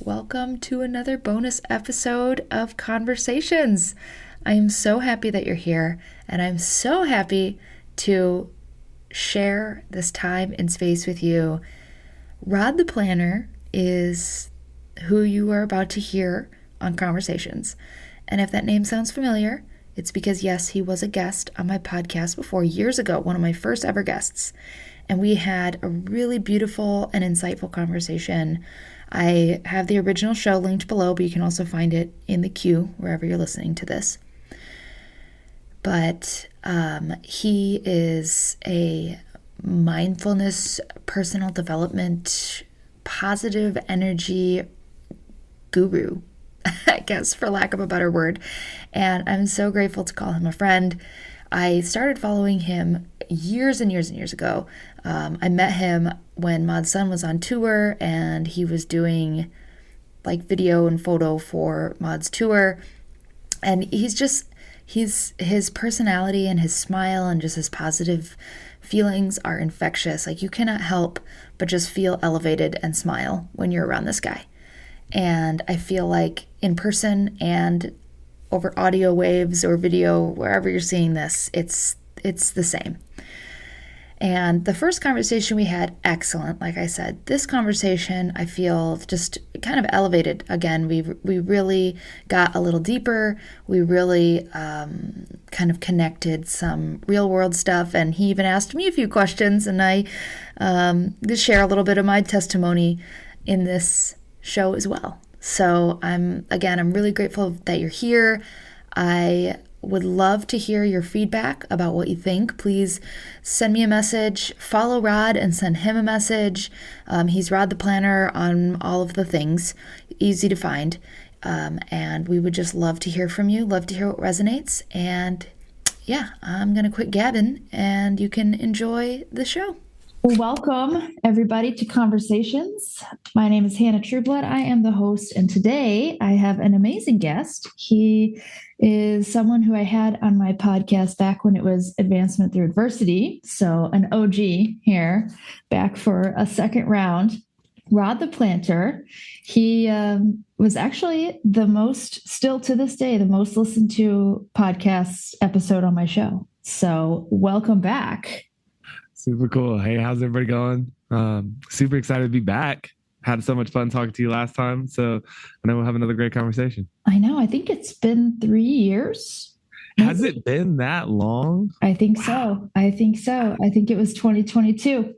Welcome to another bonus episode of Conversations. I am so happy that you're here, and I'm so happy to share this time and space with you. Rod the Planner is who you are about to hear on Conversations. And if that name sounds familiar, it's because, yes, he was a guest on my podcast before years ago, one of my first ever guests. And we had a really beautiful and insightful conversation. I have the original show linked below, but you can also find it in the queue wherever you're listening to this. But he is a mindfulness, personal development, positive energy guru, I guess, for lack of a better word. And I'm so grateful to call him a friend. I started following him years and years and years ago. I met him when Mod's son was on tour and he was doing like video and photo for Mod's tour. And his personality and his smile and just his positive feelings are infectious. Like, you cannot help but just feel elevated and smile when you're around this guy. And I feel like in person and over audio waves or video, wherever you're seeing this, it's the same. And the first conversation we had, excellent. Like I said, this conversation, I feel just kind of elevated. Again, we really got a little deeper. We really kind of connected some real world stuff. And he even asked me a few questions, and I just share a little bit of my testimony in this show as well. So I'm really grateful that you're here. I would love to hear your feedback about what you think. Please send me a message, follow Rod and send him a message. He's Rod the Planner on all of the things, easy to find. And we would just love to hear from you, love to hear what resonates. And yeah, I'm going to quit gabbing and you can enjoy the show. Welcome, everybody, to Conversations. My name is Hannah Trueblood. I am the host, and today I have an amazing guest. He is someone who I had on my podcast back when it was Advancement Through Adversity, so an OG here, back for a second round. RodThePlanter. He was actually still to this day, the most listened to podcast episode on my show. So welcome back. Super cool. Hey, how's everybody going? Super excited to be back. Had so much fun talking to you last time. So I know we'll have another great conversation. I know. I think it's been 3 years. Has it been that long? I think so. I think it was 2022.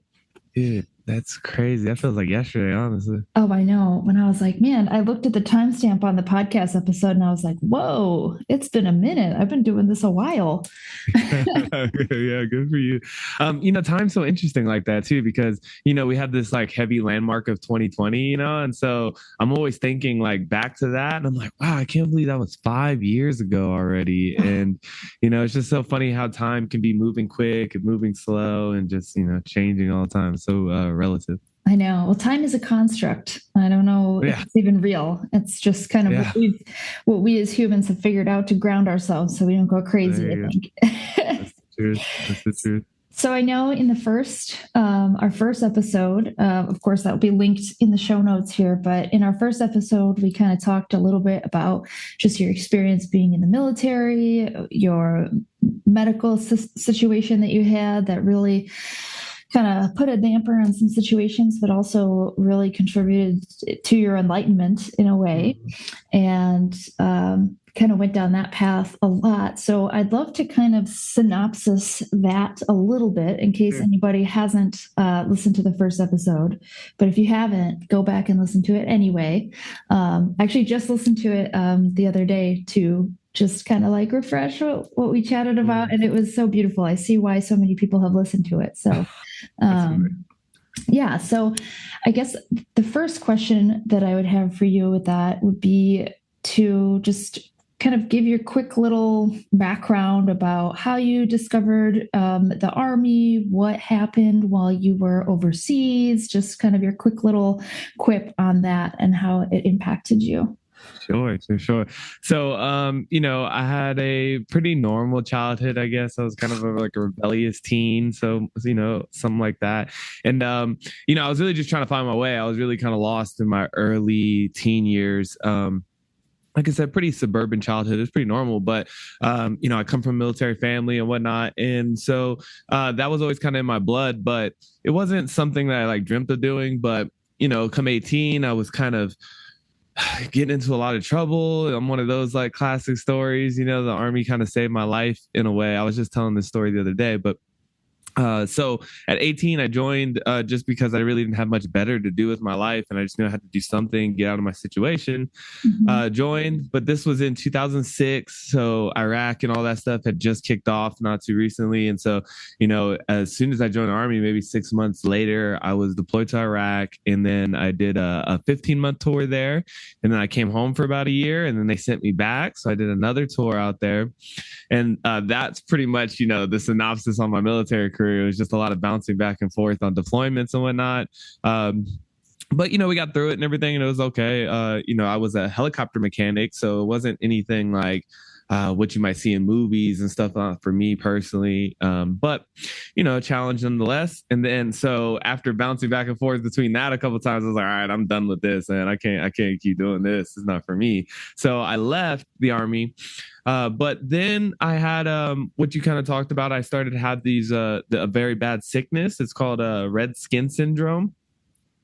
Dude, that's crazy. That feels like yesterday, honestly. Oh, I know. When I was like, man, I looked at the timestamp on the podcast episode and I was like, whoa, it's been a minute. I've been doing this a while. Yeah, good for you. Time's so interesting like that too, because, we had this like heavy landmark of 2020, and so I'm always thinking like back to that. And I'm like, wow, I can't believe that was 5 years ago already. And, it's just so funny how time can be moving quick and moving slow and just, changing all the time. So relative. I know. Well, time is a construct. I don't know if it's even real. It's just kind of what we as humans have figured out to ground ourselves so we don't go crazy, I think. That's the truth. That's the truth. So I know in our first episode, of course, that will be linked in the show notes here, but in our first episode, we kind of talked a little bit about just your experience being in the military, your medical situation that you had that really kind of put a damper on some situations, but also really contributed to your enlightenment in a way, and kind of went down that path a lot. So I'd love to kind of synopsis that a little bit in case anybody hasn't listened to the first episode. But if you haven't, go back and listen to it anyway. Actually just listened to it the other day to just kind of like refresh what we chatted about. And it was so beautiful. I see why so many people have listened to it. So, so I guess the first question that I would have for you with that would be to just kind of give your quick little background about how you discovered the Army, what happened while you were overseas, just kind of your quick little quip on that and how it impacted you. Sure, sure, sure. So, I had a pretty normal childhood, I guess. I was kind of like a rebellious teen, so something like that. And I was really just trying to find my way. I was really kind of lost in my early teen years. Like I said, pretty suburban childhood. It's pretty normal, but I come from a military family and whatnot, and so that was always kind of in my blood. But it wasn't something that I like dreamt of doing. But come 18, I was kind of getting into a lot of trouble. I'm one of those like classic stories. The army kind of saved my life in a way. I was just telling this story the other day, but so at 18, I joined just because I really didn't have much better to do with my life, and I just knew I had to do something, get out of my situation. Mm-hmm. Joined, but this was in 2006, so Iraq and all that stuff had just kicked off not too recently, and so as soon as I joined the army, maybe 6 months later, I was deployed to Iraq, and then I did a 15-month tour there, and then I came home for about a year, and then they sent me back, so I did another tour out there, and that's pretty much the synopsis on my military career. It was just a lot of bouncing back and forth on deployments and whatnot. But we got through it and everything, and it was okay. I was a helicopter mechanic, so it wasn't anything like what you might see in movies and stuff for me personally. But a challenge nonetheless. And then so after bouncing back and forth between that a couple of times, I was like, all right, I'm done with this, and I can't keep doing this. It's not for me. So I left the army. But then I had what you kind of talked about. I started to have a very bad sickness. It's called red skin syndrome,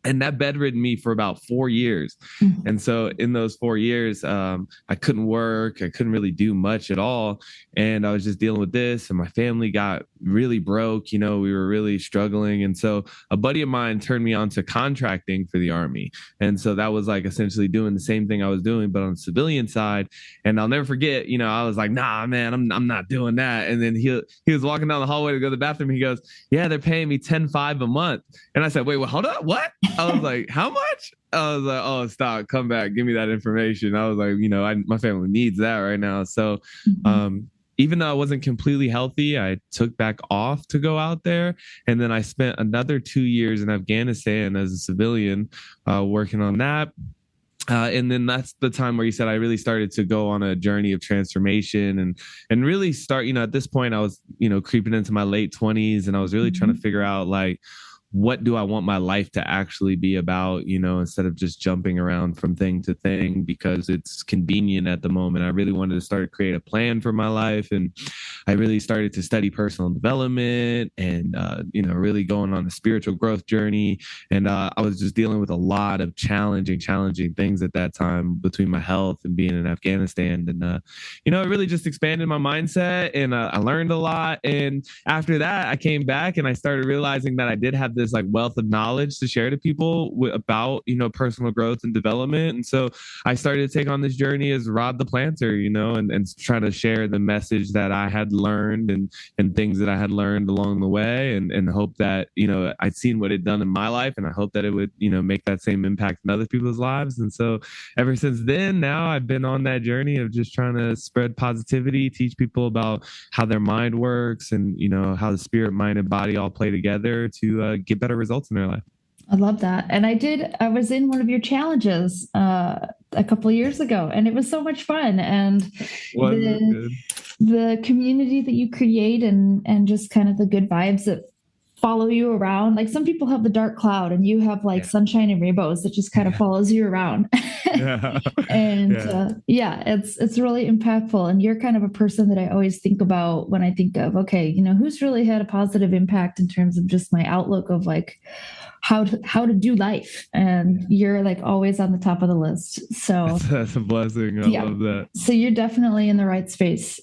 and that bedridden me for about 4 years. Mm-hmm. And so in those 4 years, I couldn't work. I couldn't really do much at all. And I was just dealing with this, and my family got really broke. We were really struggling. And so a buddy of mine turned me on to contracting for the army. And so that was like essentially doing the same thing I was doing, but on the civilian side. And I'll never forget, I was like, nah, man, I'm not doing that. And then he was walking down the hallway to go to the bathroom. He goes, yeah, they're paying me 10.5 a month. And I said, wait, well, hold up. What? I was like, how much? I was like, oh, stop, come back, give me that information. I was like, my family needs that right now. So, even though I wasn't completely healthy, I took back off to go out there. And then I spent another 2 years in Afghanistan as a civilian, working on that. And then that's the time where you said I really started to go on a journey of transformation and really start, at this point I was, creeping into my late 20s, and I was really trying to figure out like, what do I want my life to actually be about, instead of just jumping around from thing to thing because it's convenient at the moment. I really wanted to start to create a plan for my life. And I really started to study personal development and, really going on a spiritual growth journey. And I was just dealing with a lot of challenging things at that time between my health and being in Afghanistan. And, it really just expanded my mindset, and I learned a lot. And after that, I came back and I started realizing that I did have this like wealth of knowledge to share to people about personal growth and development. And so I started to take on this journey as RodThePlanter, and try to share the message that I had learned and things that I had learned along the way, and hope that I'd seen what it'd done in my life, and I hope that it would make that same impact in other people's lives. And so ever since then, now I've been on that journey of just trying to spread positivity, teach people about how their mind works, and how the spirit, mind, and body all play together to get better results in their life. I love that. And I was in one of your challenges a couple of years ago, and it was so much fun. And the community that you create and just kind of the good vibes that follow you around. Like some people have the dark cloud, and you have like sunshine and rainbows that just kind of follows you around. And it's really impactful. And you're kind of a person that I always think about when I think of, okay, who's really had a positive impact in terms of just my outlook of like how to do life. And you're like always on the top of the list. So that's a blessing. I love that. So you're definitely in the right space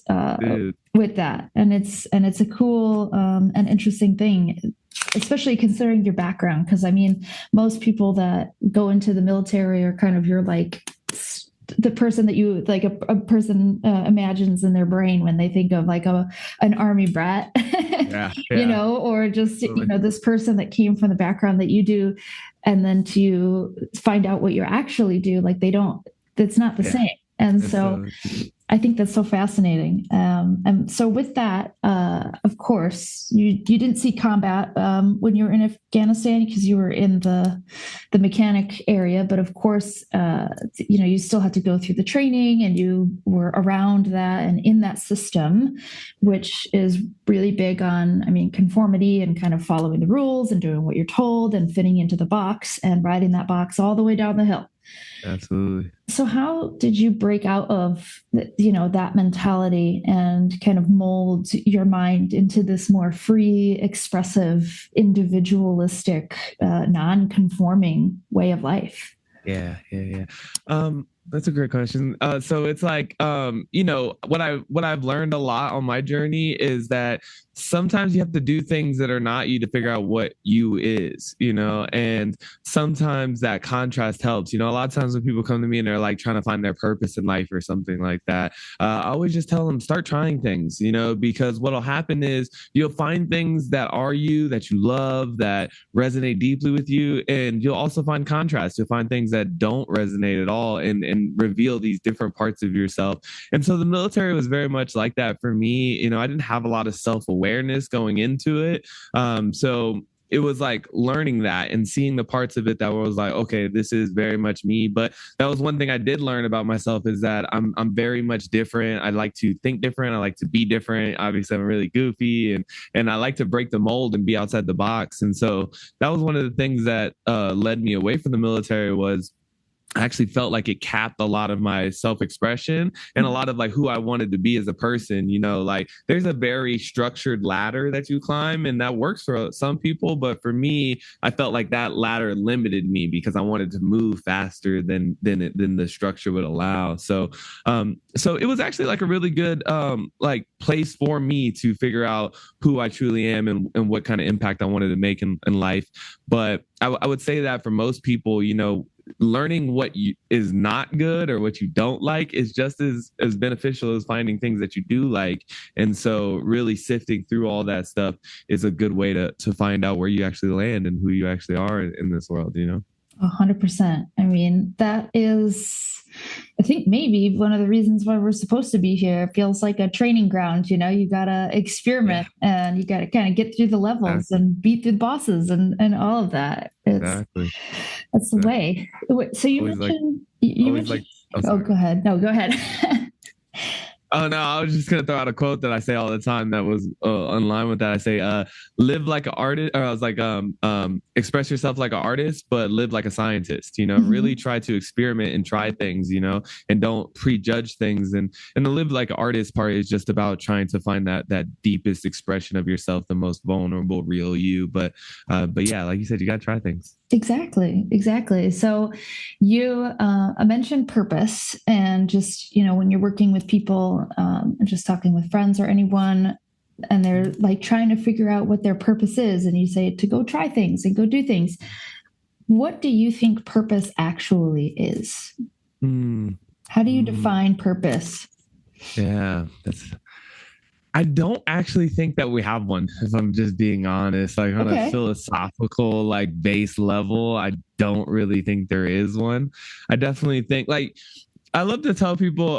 with that. And it's a cool and interesting thing, especially considering your background. Because I mean, most people that go into the military are kind of your like the person that you like a person imagines in their brain when they think of like an army brat, or just this person that came from the background that you do, and then to find out what you actually do, like it's not the same. And so I think that's so fascinating. And so with that, of course, you didn't see combat when you were in Afghanistan because you were in the mechanic area, but of course, you still had to go through the training and you were around that and in that system, which is really big on, I mean, conformity and kind of following the rules and doing what you're told and fitting into the box and riding that box all the way down the hill. Absolutely. So how did you break out of that mentality and kind of mold your mind into this more free, expressive, individualistic, non-conforming way of life? Yeah. That's a great question. So it's like, what I've learned a lot on my journey is that sometimes you have to do things that are not you to figure out what you is, and sometimes that contrast helps. A lot of times when people come to me and they're like trying to find their purpose in life or something like that, I always just tell them start trying things, because what'll happen is you'll find things that are you, that you love, that resonate deeply with you, and you'll also find contrast. You'll find things that don't resonate at all, and reveal these different parts of yourself. And so the military was very much like that for me. I didn't have a lot of self-awareness going into it. So it was like learning that and seeing the parts of it that was like, okay, this is very much me. But that was one thing I did learn about myself, is that I'm very much different. I like to think different. I like to be different. Obviously, I'm really goofy, and I like to break the mold and be outside the box. And so that was one of the things that led me away from the military. Was I actually felt like it capped a lot of my self-expression and a lot of like who I wanted to be as a person. Like there's a very structured ladder that you climb, and that works for some people. But for me, I felt like that ladder limited me because I wanted to move faster than the structure would allow. So it was actually like a really good like place for me to figure out who I truly am, and what kind of impact I wanted to make in life. But I would say that for most people, learning what is not good or what you don't like is just as beneficial as finding things that you do like. And so really sifting through all that stuff is a good way to find out where you actually land and who you actually are in this world. 100%. I mean, that is, I think, maybe one of the reasons why we're supposed to be here. It feels like a training ground. You got to experiment, and you got to kind of get through the levels and beat through the bosses and all of that. That's the way. So you Always mentioned, you mentioned, oh, go ahead. No, go ahead. Oh no, I was just gonna throw out a quote that I say all the time that was in line with that. I say, "Live like an artist," or I was like, "Express yourself like an artist, but live like a scientist." Really try to experiment and try things, and don't prejudge things. And the live like an artist part is just about trying to find that deepest expression of yourself, the most vulnerable, real you. But yeah, like you said, you gotta try things. Exactly. So you mentioned purpose, and just, when you're working with people, just talking with friends or anyone, and they're like trying to figure out what their purpose is, and you say to go try things and go do things. What do you think purpose actually is? How do you define purpose? Yeah, I don't actually think that we have one, if I'm just being honest. Like on a philosophical, like base level, I don't really think there is one. I definitely think, like, I love to tell people,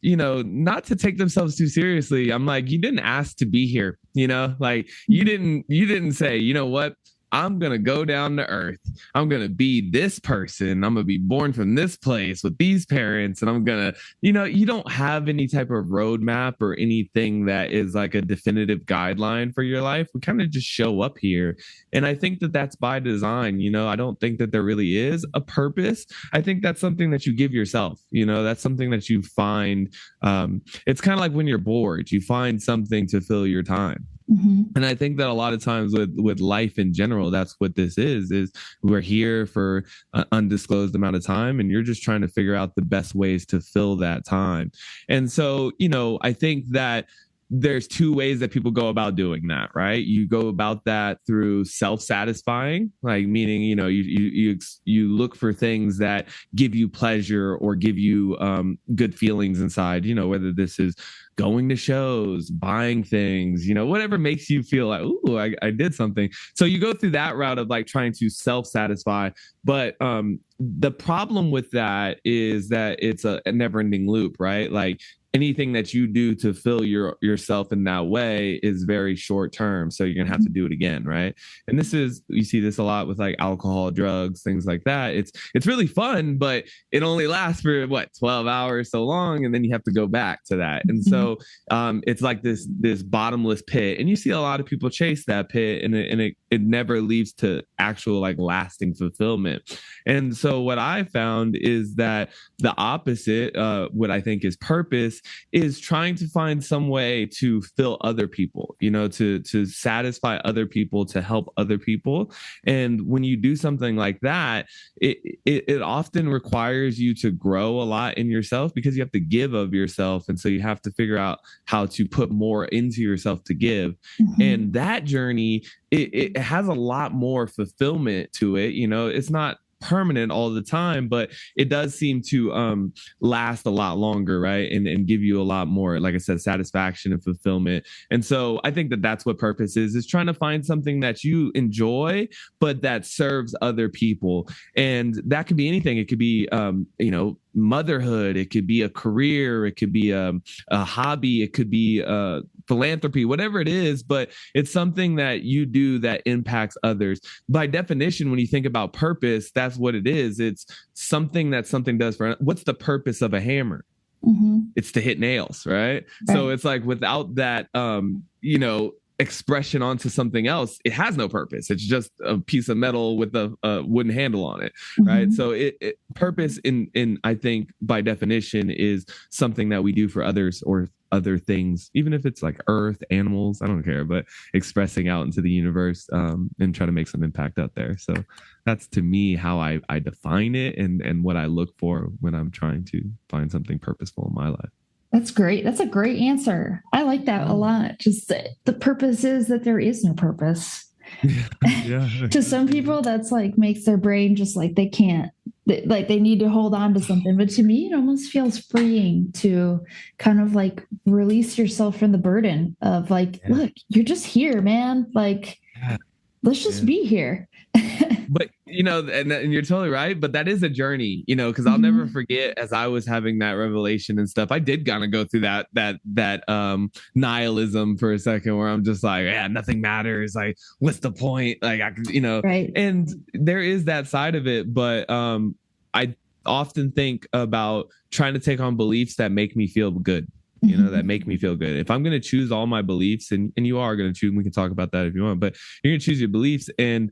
not to take themselves too seriously. I'm like, you didn't ask to be here, like you didn't say, you know what? I'm going to go down to earth. I'm going to be this person. I'm going to be born from this place with these parents. And I'm going to, you don't have any type of roadmap or anything that is like a definitive guideline for your life. We kind of just show up here. And I think that that's by design. I don't think that there really is a purpose. I think that's something that you give yourself. That's something that you find. It's kind of like when you're bored, you find something to fill your time. And I think that a lot of times with life in general, that's what this is we're here for an undisclosed amount of time, and you're just trying to figure out the best ways to fill that time. And so, I think that there's two ways that people go about doing that, right? You go about that through self-satisfying, like meaning, you look for things that give you pleasure or give you good feelings inside, whether this is going to shows, buying things, whatever makes you feel like, ooh, I did something. So you go through that route of like trying to self-satisfy. But the problem with that is that it's a never-ending loop, right? Like anything that you do to fill yourself in that way is very short term. So you're going to have to do it again. Right. And you see this a lot with like alcohol, drugs, things like that. It's really fun, but it only lasts for 12 hours so long. And then you have to go back to that. And so it's like this bottomless pit. And you see a lot of people chase that pit, and it never leads to actual like lasting fulfillment. And so what I found is that the opposite, what I think is purpose, is trying to find some way to fill other people, to satisfy other people, to help other people. And when you do something like that, it often requires you to grow a lot in yourself, because you have to give of yourself. And so you have to figure out how to put more into yourself to give. And that journey, it has a lot more fulfillment to it. It's not permanent all the time, but it does seem to last a lot longer, right? And give you a lot more, like I said, satisfaction and fulfillment. And so I think that that's what purpose is trying to find something that you enjoy, but that serves other people. And that could be anything. It could be, motherhood. It could be a career. It could be a hobby. It could be philanthropy, whatever it is, but it's something that you do that impacts others. By definition, when you think about purpose, that's what it is. It's something that something does for. What's the purpose of a hammer? It's to hit nails, right? So it's like without that, expression onto something else, it has no purpose. It's just a piece of metal with a wooden handle on it, right? So purpose in I think by definition is something that we do for others or other things, even if it's like earth, animals, I don't care, but expressing out into the universe and try to make some impact out there. So that's to me how I define it and what I look for when I'm trying to find something purposeful in my life. That's great. That's a great answer. I like that a lot. Just the purpose is that there is no purpose. Yeah. To some people, that's like makes their brain just like they can't, like they need to hold on to something. But to me, it almost feels freeing to kind of like release yourself from the burden of like, look, you're just here, man. Like, let's just be here. But and you're totally right, but that is a journey, because I'll never forget, as I was having that revelation and stuff, I did kind of go through that nihilism for a second, where I'm just like, nothing matters, like what's the point, like I right. And there is that side of it, but I often think about trying to take on beliefs that make me feel good, that make me feel good. If I'm going to choose all my beliefs, and you are going to choose, we can talk about that if you want, but you're going to choose your beliefs. And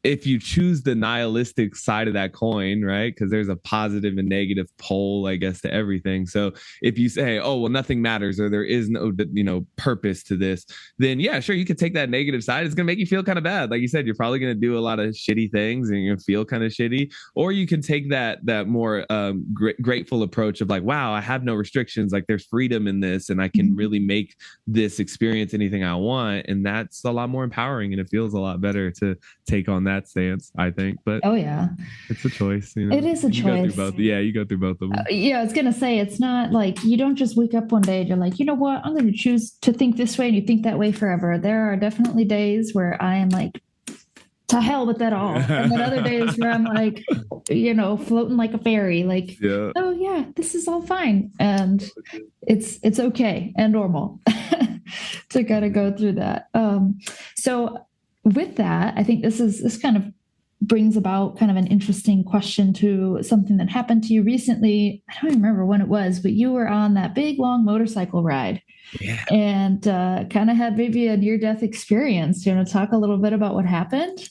if you choose the nihilistic side of that coin, right? Because there's a positive and negative pole, I guess, to everything. So if you say, oh, well, nothing matters, or there is no, purpose to this, then yeah, sure, you could take that negative side. It's going to make you feel kind of bad. Like you said, you're probably going to do a lot of shitty things and you're going to feel kind of shitty. Or you can take that more grateful approach of like, wow, I have no restrictions. Like there's freedom in this, and I can really make this experience anything I want. And that's a lot more empowering, and it feels a lot better to take on that stance, I think. But it's a choice. It is a choice. Go through both. You go through both of them. I was gonna say, it's not like you don't just wake up one day and you're like, you know what, I'm going to choose to think this way, and you think that way forever. There are definitely days where I am like, to hell with that all, and then other days where I'm like, floating like a fairy, like, oh yeah, this is all fine, and it's okay and normal to gotta go through that. So with that, I think this kind of brings about kind of an interesting question to something that happened to you recently. I don't remember when it was, but you were on that big long motorcycle ride and kind of had maybe a near-death experience. Do you want to talk a little bit about what happened?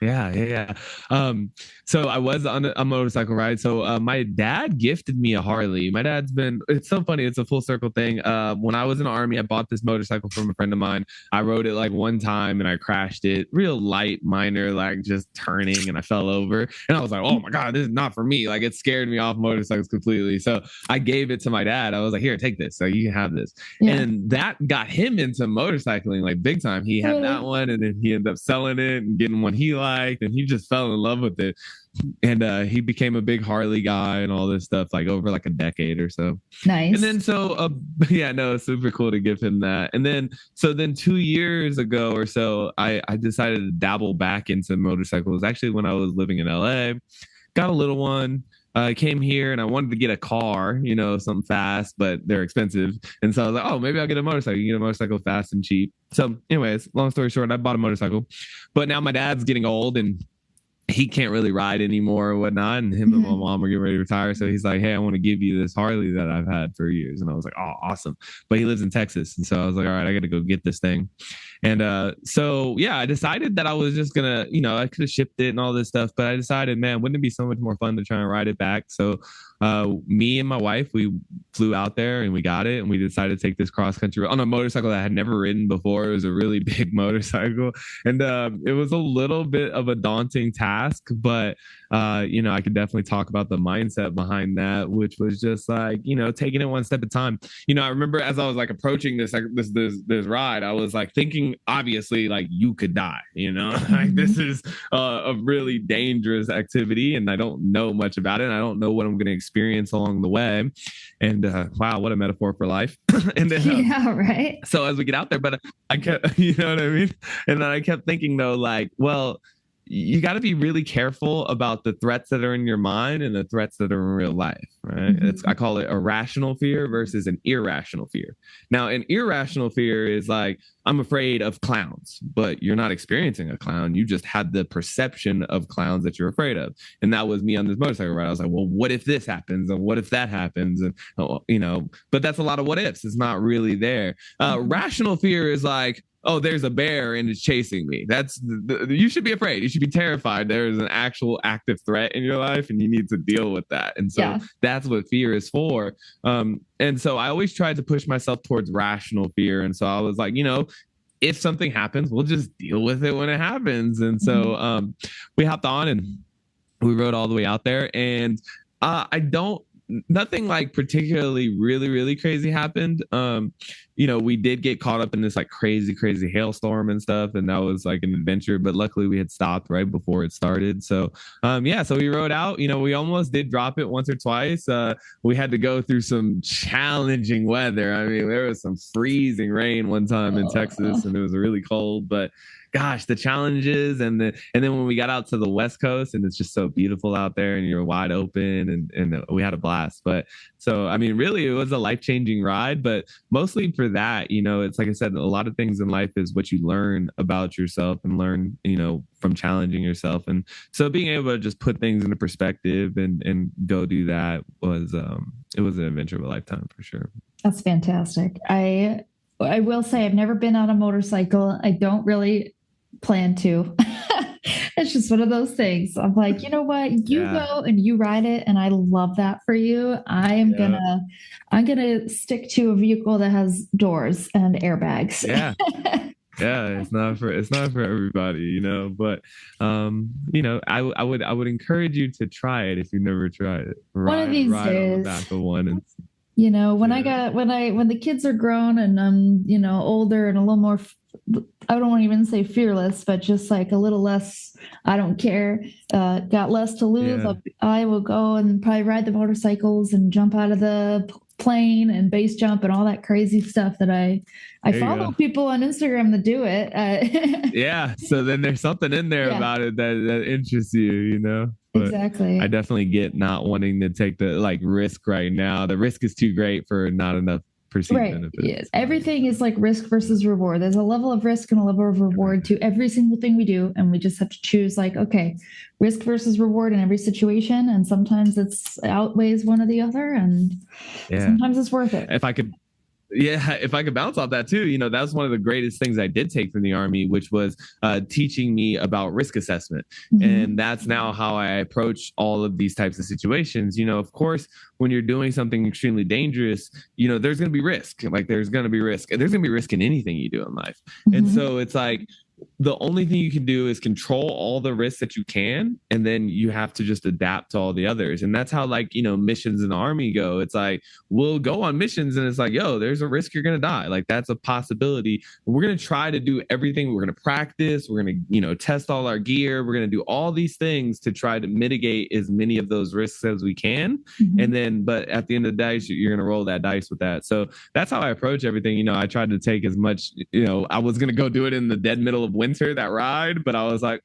Yeah. So I was on a motorcycle ride. So my dad gifted me a Harley. My dad's it's so funny. It's a full circle thing. When I was in the Army, I bought this motorcycle from a friend of mine. I rode it like one time and I crashed it, real light, minor, like just turning, and I fell over. And I was like, oh my God, this is not for me. Like it scared me off motorcycles completely. So I gave it to my dad. I was like, here, take this. So you can have this. And that got him into motorcycling like big time. He had that one, and then he ended up selling it and getting one he liked, and he just fell in love with it. And he became a big Harley guy and all this stuff, like over like a decade or so. Nice. And then super cool to give him that. And then 2 years ago or so, I decided to dabble back into motorcycles. Actually, when I was living in LA, got a little one. I came here and I wanted to get a car, something fast, but they're expensive. And so I was like, oh, maybe I'll get a motorcycle. You get a motorcycle fast and cheap. So anyways, long story short, I bought a motorcycle, but now my dad's getting old and he can't really ride anymore or whatnot. And him and my mom are getting ready to retire. So he's like, hey, I want to give you this Harley that I've had for years. And I was like, oh, awesome. But he lives in Texas. And so I was like, all right, I got to go get this thing. And so, yeah, I decided that I was just going to, I could have shipped it and all this stuff. But I decided, man, wouldn't it be so much more fun to try and ride it back? So me and my wife, we flew out there and we got it. And we decided to take this cross country on a motorcycle that I had never ridden before. It was a really big motorcycle. And it was a little bit of a daunting task. But, I could definitely talk about the mindset behind that, which was just like, taking it one step at a time. I remember as I was like approaching this ride, I was like thinking, obviously, like you could die, like this is a really dangerous activity and I don't know much about it. And I don't know what I'm going to experience along the way. And wow, what a metaphor for life. And then, yeah, right. So as we get out there, but I kept, you know what I mean? And then I kept thinking though, like, well, you got to be really careful about the threats that are in your mind and the threats that are in real life, right? I call it a rational fear versus an irrational fear. Now, an irrational fear is like, I'm afraid of clowns, but you're not experiencing a clown. You just had the perception of clowns that you're afraid of. And that was me on this motorcycle ride. I was like, well, what if this happens? And what if that happens? And, but that's a lot of what ifs. It's not really there. Rational fear is like, oh, there's a bear and it's chasing me. You should be afraid. You should be terrified. There is an actual active threat in your life and you need to deal with that. And so that's what fear is for. And so I always tried to push myself towards rational fear. And so I was like, if something happens, we'll just deal with it when it happens. And so we hopped on and we rode all the way out there. And nothing like particularly really, really crazy happened. We did get caught up in this like crazy hailstorm and stuff. And that was like an adventure, but luckily we had stopped right before it started. So, so we rode out, we almost did drop it once or twice. We had to go through some challenging weather. I mean, there was some freezing rain one time in Texas and it was really cold, but gosh, the challenges and then when we got out to the West Coast and it's just so beautiful out there and you're wide open and we had a blast. But so, I mean, really it was a life-changing ride, but mostly for that, it's like I said, a lot of things in life is what you learn about yourself and learn, from challenging yourself. And so being able to just put things into perspective and go do that was, it was an adventure of a lifetime for sure. That's fantastic. I will say I've never been on a motorcycle. I don't really plan to. It's just one of those things. I'm like, you know what? You go and you ride it, and I love that for you. I'm gonna stick to a vehicle that has doors and airbags. Yeah. Yeah, it's not for everybody, but I would encourage you to try it if you've never tried it. One of these days, on the back of one and when the kids are grown and I'm, older and a little more, I don't want to even say fearless, but just like a little less, I don't care, got less to lose. Yeah. I will go and probably ride the motorcycles and jump out of the plane and base jump and all that crazy stuff that I follow people on Instagram that do it. Yeah. So then there's something in there about it that interests you, But exactly. I definitely get not wanting to take the risk right now. The risk is too great for not enough perceived benefits. Yes. Everything is like risk versus reward. There's a level of risk and a level of reward to every single thing we do. And we just have to choose risk versus reward in every situation. And sometimes it's outweighs one or the other. And sometimes it's worth it. If I could bounce off that too, that was one of the greatest things I did take from the Army, which was teaching me about risk assessment. Mm-hmm. And that's now how I approach all of these types of situations. Of course, when you're doing something extremely dangerous, there's going to be risk. There's going to be risk. There's going to be risk in anything you do in life. Mm-hmm. And so it's like, the only thing you can do is control all the risks that you can, and then you have to just adapt to all the others. And that's how missions in the Army go. It's like, we'll go on missions and it's like, yo, there's a risk you're going to die. That's a possibility. We're going to try to do everything. We're going to practice. We're going to, test all our gear. We're going to do all these things to try to mitigate as many of those risks as we can. Mm-hmm. And then, but at the end of the day, you're going to roll that dice with that. So that's how I approach everything. I tried to take as much, I was going to go do it in the dead middle of winter winter, that ride, but I was like,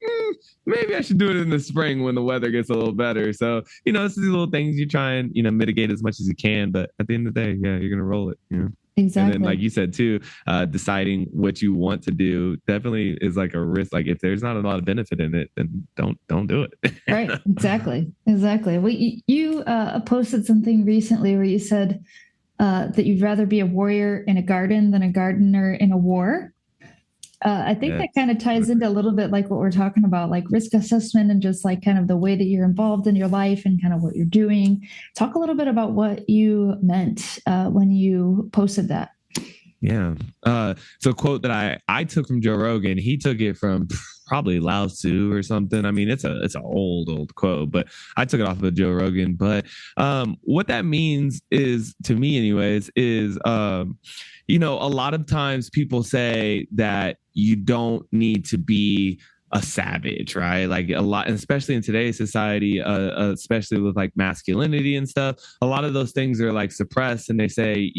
maybe I should do it in the spring when the weather gets a little better. So, it's these little things you try and, mitigate as much as you can. But at the end of the day, yeah, you're going to roll it, Exactly. And then, like you said, too, deciding what you want to do definitely is like a risk. Like if there's not a lot of benefit in it, then don't do it. Right. Exactly. Well, you posted something recently where you said that you'd rather be a warrior in a garden than a gardener in a war. I think that kind of ties into a little bit like what we're talking about, like risk assessment and just like kind of the way that you're involved in your life and kind of what you're doing. Talk a little bit about what you meant when you posted that. Yeah. So a quote that I took from Joe Rogan, he took it from probably Lao Tzu or something. I mean, it's an old quote, but I took it off of Joe Rogan. But what that means is, to me anyways, is a lot of times people say that you don't need to be a savage, right? Like a lot, especially in today's society, especially with like masculinity and stuff, a lot of those things are like suppressed, and they say,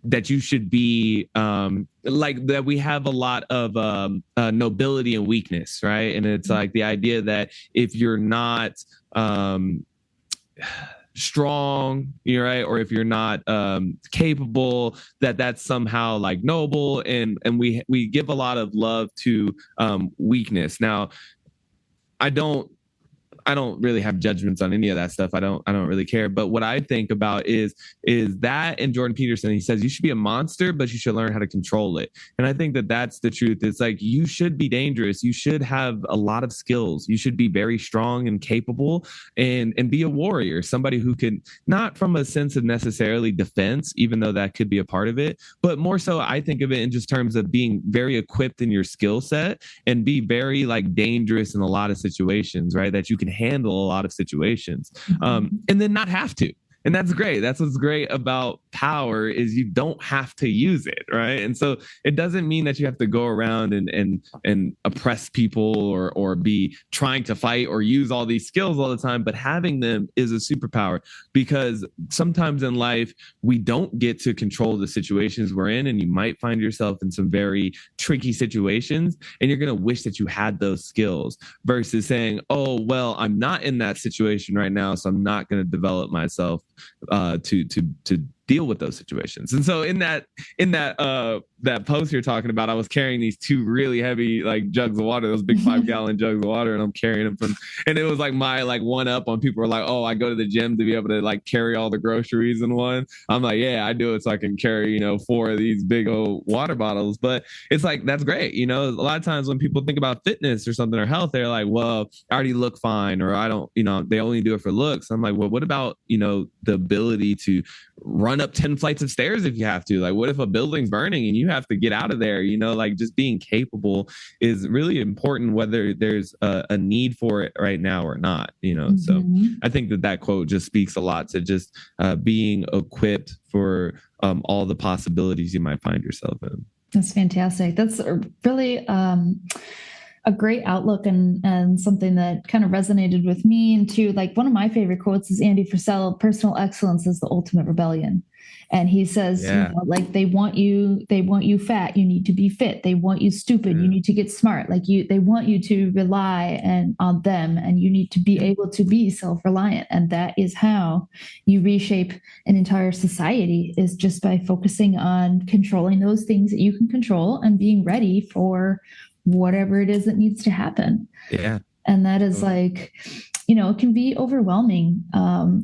that you should be like that we have a lot of nobility and weakness, right? And it's like the idea that if you're not strong, right, or if you're not capable, that's somehow like noble, and we give a lot of love to weakness. Now, I don't really have judgments on any of that stuff. I don't really care. But what I think about is that, and Jordan Peterson, he says you should be a monster, but you should learn how to control it. And I think that that's the truth. It's like you should be dangerous. You should have a lot of skills. You should be very strong and capable, and be a warrior, somebody who can, not from a sense of necessarily defense, even though that could be a part of it, but more so I think of it in just terms of being very equipped in your skill set and be very like dangerous in a lot of situations, right? That you can handle a lot of situations, and then not have to. And that's great. That's what's great about power, is you don't have to use it, right? And so it doesn't mean that you have to go around and oppress people or be trying to fight or use all these skills all the time, but having them is a superpower, because sometimes in life we don't get to control the situations we're in, and you might find yourself in some very tricky situations, and you're going to wish that you had those skills, versus saying, oh, well, I'm not in that situation right now, so I'm not going to develop myself to deal with those situations. And so in that post you're talking about, I was carrying these two really heavy like jugs of water, those big 5-gallon jugs of water, and I'm carrying them from, and it was like my like one up on people were like, oh, I go to the gym to be able to like carry all the groceries in one. I'm like, yeah, I do it so I can carry 4 of these big old water bottles. But it's like, that's great. A lot of times when people think about fitness or something or health, they're like, well, I already look fine, or I don't, they only do it for looks. I'm like, well, what about the ability to run up 10 flights of stairs if you have to? Like, what if a building's burning and you have to get out of there? Like, just being capable is really important, whether there's a need for it right now or not. So I think that quote just speaks a lot to just being equipped for all the possibilities you might find yourself in. That's fantastic. That's really a great outlook, and something that kind of resonated with me. And too, like one of my favorite quotes is Andy Frisell: "Personal excellence is the ultimate rebellion." And he says, like they want you fat, you need to be fit. They want you stupid, you need to get smart. Like they want you to rely on them, and you need to be able to be self-reliant. And that is how you reshape an entire society, is just by focusing on controlling those things that you can control and being ready for whatever it is that needs to happen. Yeah. And that is like, it can be overwhelming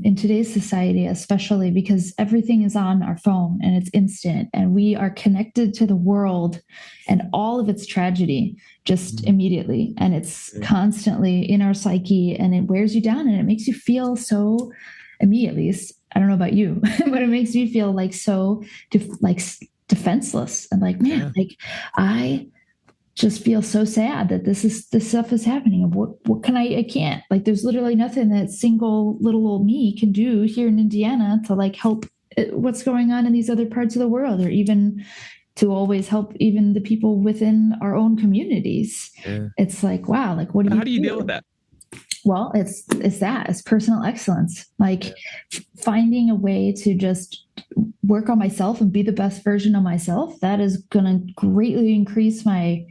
in today's society, especially because everything is on our phone and it's instant, and we are connected to the world and all of its tragedy just immediately. And it's constantly in our psyche, and it wears you down, and it makes you feel so, me at least, I don't know about you, but it makes me feel like so defenseless, and like, man, like I just feel so sad that this stuff is happening. And what can I can't, like, there's literally nothing that single little old me can do here in Indiana to like help what's going on in these other parts of the world, or even to always help even the people within our own communities. Yeah. It's like, wow, like what do you how do you deal with that? Well, it's personal excellence, like finding a way to just work on myself and be the best version of myself. That is going to greatly increase my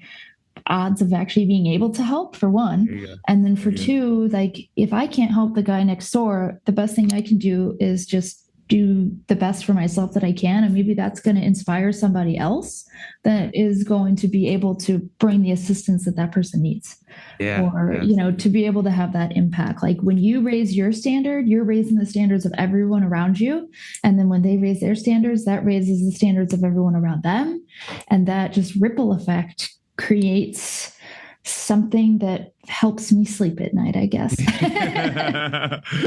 odds of actually being able to help, for one. And then for two, like, if I can't help the guy next door, the best thing I can do is just do the best for myself that I can. And maybe that's going to inspire somebody else that is going to be able to bring the assistance that that person needs. Or, you know, to be able to have that impact. Like when you raise your standard, you're raising the standards of everyone around you. And then when they raise their standards, that raises the standards of everyone around them. And that just ripple effect creates something that helps me sleep at night, I guess.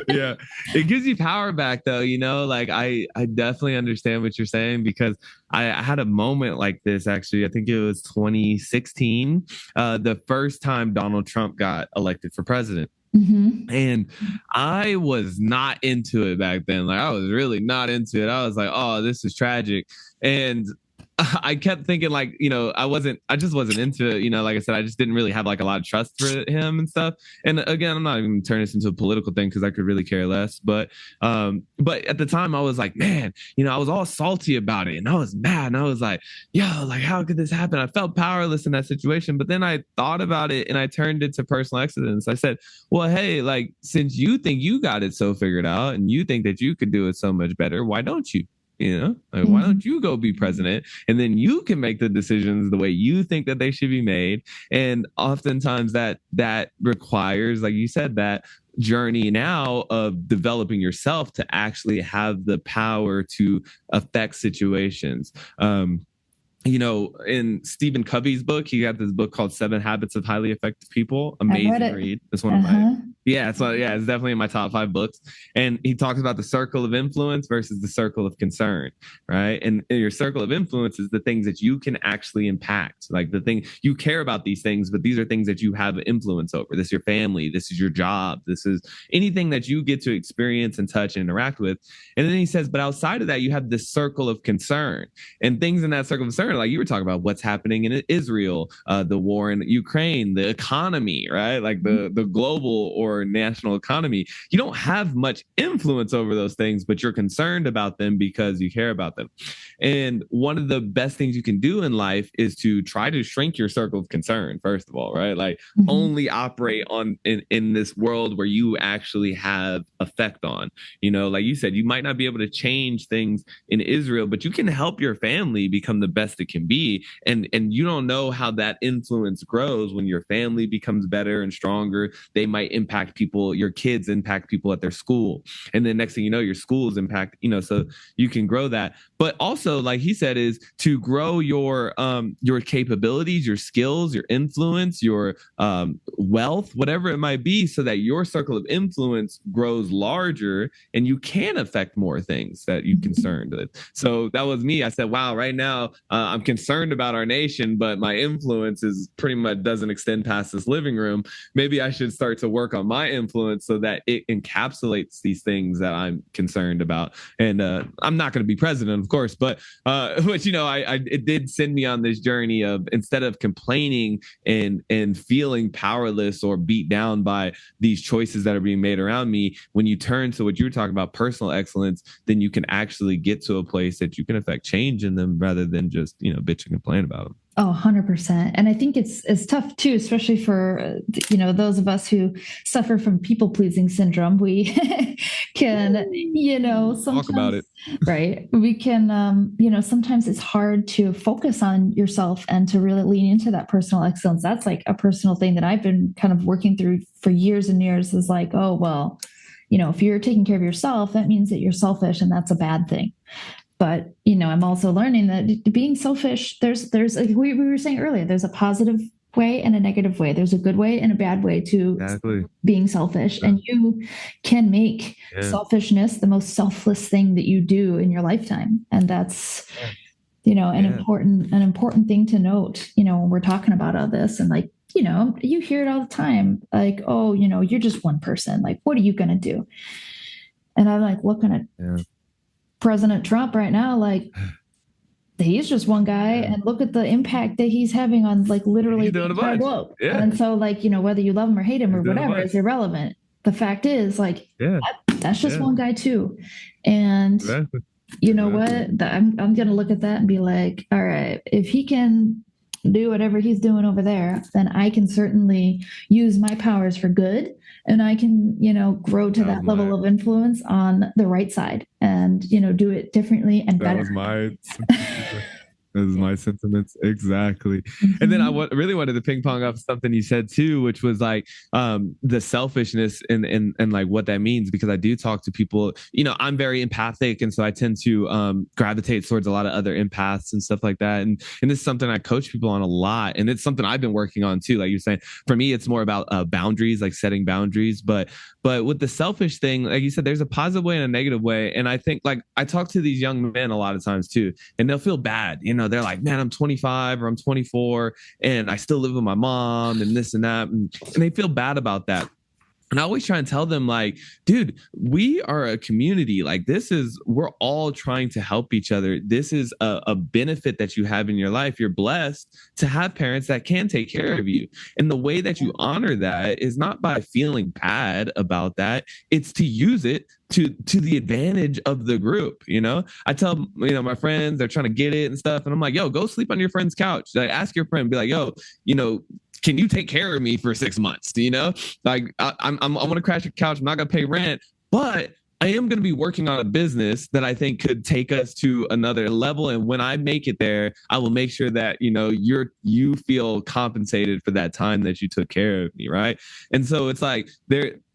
Yeah. It gives you power back though, you know, like I definitely understand what you're saying, because I had a moment like this, actually. I think it was 2016, the first time Donald Trump got elected for president. Mm-hmm. And I was not into it back then. Like I was really not into it. I was like, oh, this is tragic. And I kept thinking, like, you know, I just wasn't into it. You know, like I said, I just didn't really have like a lot of trust for him and stuff. And again, I'm not even turning this into a political thing because I could really care less. But at the time I was like, man, you know, I was all salty about it and I was mad and I was like, yo, like, how could this happen? I felt powerless in that situation. But then I thought about it and I turned it to personal excellence. I said, well, hey, like, since you think you got it so figured out and you think that you could do it so much better, why don't you? You know, like, why don't you go be president? And then you can make the decisions the way you think that they should be made. And oftentimes that requires, like you said, that journey now of developing yourself to actually have the power to affect situations. You know, in Stephen Covey's book, he got this book called 7 Habits of Highly Effective People. Amazing read. It's one of my, it's definitely in my top 5 books. And he talks about the circle of influence versus the circle of concern, right? And your circle of influence is the things that you can actually impact. Like the thing, you care about these things, but these are things that you have influence over. This is your family. This is your job. This is anything that you get to experience and touch and interact with. And then he says, but outside of that, you have this circle of concern, and things in that circle of concern, like you were talking about what's happening in Israel, the war in Ukraine, the economy, right? Like the global or national economy. You don't have much influence over those things, but you're concerned about them because you care about them. And one of the best things you can do in life is to try to shrink your circle of concern, first of all, right? Like only operate in this world where you actually have effect on. You know, like you said, you might not be able to change things in Israel, but you can help your family become the best it can be. And you don't know how that influence grows when your family becomes better and stronger. They might impact people, your kids impact people at their school. And then next thing you know, your schools impact, you know, so you can grow that. But also, like he said, is to grow your capabilities, your skills, your influence, your wealth, whatever it might be, so that your circle of influence grows larger and you can affect more things that you're concerned with. So that was me. I said, wow, right now I'm concerned about our nation, but my influence is pretty much doesn't extend past this living room. Maybe I should start to work on my influence so that it encapsulates these things that I'm concerned about. And I'm not going to be president, of course, but you know, it did send me on this journey of, instead of complaining and feeling powerless or beat down by these choices that are being made around me, when you turn to what you were talking about, personal excellence, then you can actually get to a place that you can affect change in them rather than just, you know, bitch and complain about them. Oh, 100%. And I think it's tough too, especially for, you know, those of us who suffer from people pleasing syndrome. We can, you know, sometimes, talk about it, right? We can, you know, sometimes it's hard to focus on yourself and to really lean into that personal excellence. That's like a personal thing that I've been kind of working through for years and years, is like, oh, well, you know, if you're taking care of yourself, that means that you're selfish, and that's a bad thing. But, you know, I'm also learning that being selfish, there's like we were saying earlier, there's a positive way and a negative way. There's a good way and a bad way to being selfish. And you can make selfishness the most selfless thing that you do in your lifetime. And that's, you know, an important thing to note, you know, when we're talking about all this. And like, you know, you hear it all the time, like, oh, you know, you're just one person. Like, what are you going to do? And I'm like looking at President Trump right now, like, he's just one guy, and look at the impact that he's having on, like, literally the entire globe. And so, like, you know, whether you love him or hate him or whatever is irrelevant. The fact is, like, that's just one guy too. And you know what? I'm going to look at that and be like, all right, if he can do whatever he's doing over there, then I can certainly use my powers for good. And I can, grow to that level of influence on the right side and, do it differently and better. That was my sentiments. Exactly. Mm-hmm. And then I really wanted to ping pong off something you said too, which was like the selfishness and like what that means, because I do talk to people, I'm very empathic. And so I tend to gravitate towards a lot of other empaths and stuff like that. And this is something I coach people on a lot. And it's something I've been working on too. Like you're saying, for me, it's more about boundaries, like setting boundaries. But with the selfish thing, like you said, there's a positive way and a negative way. And I think like I talk to these young men a lot of times too, and they'll feel bad. They're like, man, I'm 25 or I'm 24 and I still live with my mom and this and that. And they feel bad about that. And I always try and tell them like, dude, we are a community. Like we're all trying to help each other. This is a benefit that you have in your life. You're blessed to have parents that can take care of you. And the way that you honor that is not by feeling bad about that. It's to use it to the advantage of the group. I tell, my friends, they're trying to get it and stuff. And I'm like, yo, go sleep on your friend's couch. Like ask your friend, be like, yo, can you take care of me for 6 months? Like I'm going to crash your couch. I'm not going to pay rent, but I am going to be working on a business that I think could take us to another level. And when I make it there, I will make sure that, you feel compensated for that time that you took care of me. Right. And so it's like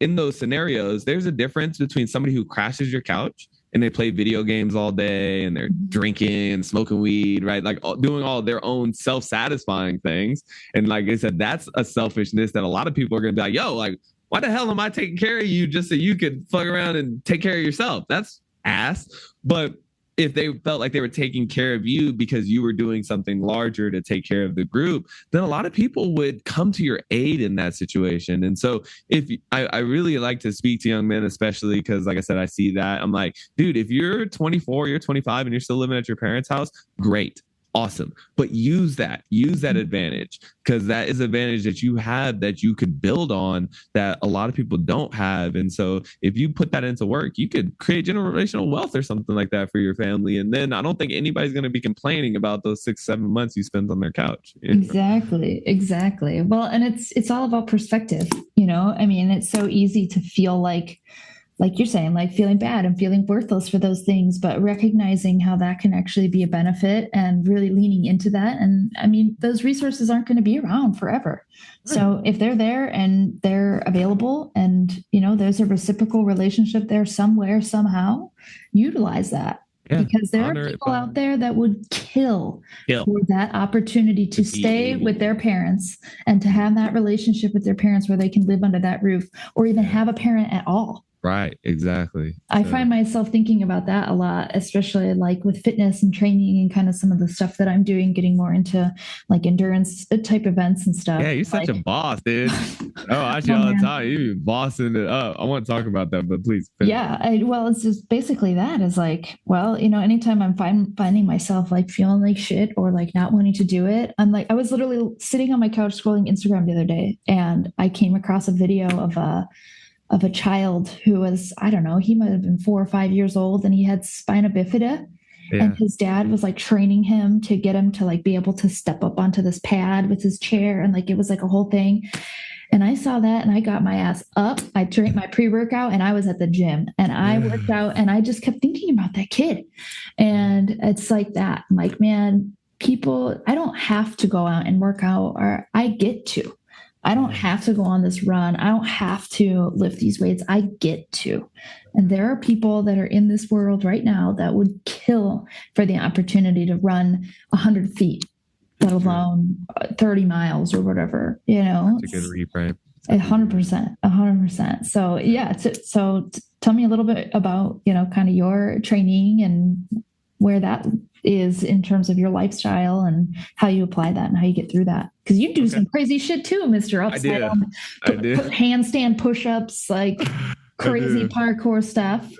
in those scenarios, there's a difference between somebody who crashes your couch and they play video games all day and they're drinking and smoking weed, right? Like doing all their own self-satisfying things. And like I said, that's a selfishness that a lot of people are going to be like, yo, like, why the hell am I taking care of you just so you could fuck around and take care of yourself? That's ass. But if they felt like they were taking care of you because you were doing something larger to take care of the group, then a lot of people would come to your aid in that situation. And so I really like to speak to young men, especially because, like I said, I see that. I'm like, dude, if you're 24, you're 25 and you're still living at your parents' house, great. Awesome. But use that advantage, because that is advantage that you have that you could build on that a lot of people don't have. And so if you put that into work, you could create generational wealth or something like that for your family. And then I don't think anybody's going to be complaining about those 6-7 months you spent on their couch. Exactly. Well, and it's all about perspective. I mean, it's so easy to feel like you're saying, like feeling bad and feeling worthless for those things, but recognizing how that can actually be a benefit and really leaning into that. And I mean, those resources aren't going to be around forever. Right. So if they're there and they're available and, there's a reciprocal relationship there somewhere, somehow, utilize that. Yeah, because there are people out there that would kill for that opportunity to stay with their parents and to have that relationship with their parents where they can live under that roof or even have a parent at all. Right, exactly. I find myself thinking about that a lot, especially like with fitness and training and kind of some of the stuff that I'm doing, getting more into like endurance type events and stuff. Yeah, you're such a boss, dude. I see all the time. You're bossing it up. I want to talk about that, but please. Finish. Yeah, it's just basically that is like, well, anytime I'm finding myself like feeling like shit or like not wanting to do it, I'm like, I was literally sitting on my couch scrolling Instagram the other day, and I came across a video of a child who was, I don't know, he might have been 4 or 5 years old, and he had spina bifida. Yeah. And his dad was like training him to get him to like be able to step up onto this pad with his chair. And like, it was like a whole thing. And I saw that and I got my ass up. I drank my pre-workout and I was at the gym and I worked out, and I just kept thinking about that kid. And it's like that. I'm like, man, people, I don't have to go out and work out, or I get to. I don't have to go on this run. I don't have to lift these weights. I get to. And there are people that are in this world right now that would kill for the opportunity to run 100 feet, let alone 30 miles or whatever, That's a good reframe. 100%. So yeah. So tell me a little bit about, kind of your training and where that is in terms of your lifestyle and how you apply that and how you get through that. Because you do some crazy shit too, Mr. Upside down. I did. Handstand push-ups, like crazy parkour stuff.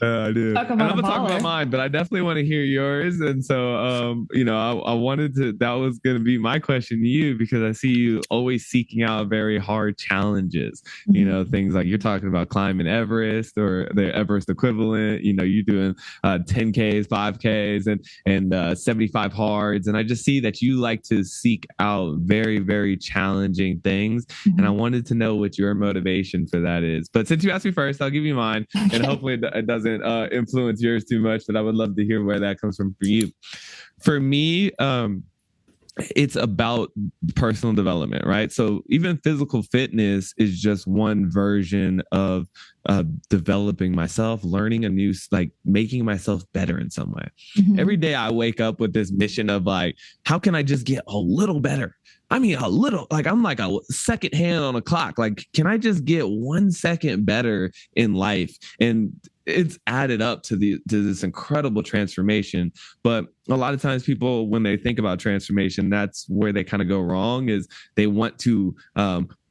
I do. Talk And about I'm a gonna talk about baller. mine, but I definitely want to hear yours. And so, I wanted to, that was going to be my question to you, because I see you always seeking out very hard challenges, Mhm. things like you're talking about climbing Everest or the Everest equivalent, you're doing 10Ks, 5Ks and 75 hards. And I just see that you like to seek out very, very challenging things. And I Mhm. wanted to know what your motivation for that is. But since you asked me first, I'll give you mine, and Okay. hopefully it doesn't influence yours too much. But I would love to hear where that comes from for you. For me, it's about personal development, right? So even physical fitness is just one version of developing myself, learning a new, like making myself better in some way. Every Mhm. day I wake up with this mission of like, how can I just get a little better? I mean, a little, like I'm like a second hand on a clock. Like, can I just get 1 second better in life? And it's added up to this incredible transformation. But a lot of times people, when they think about transformation, that's where they kind of go wrong, is they want to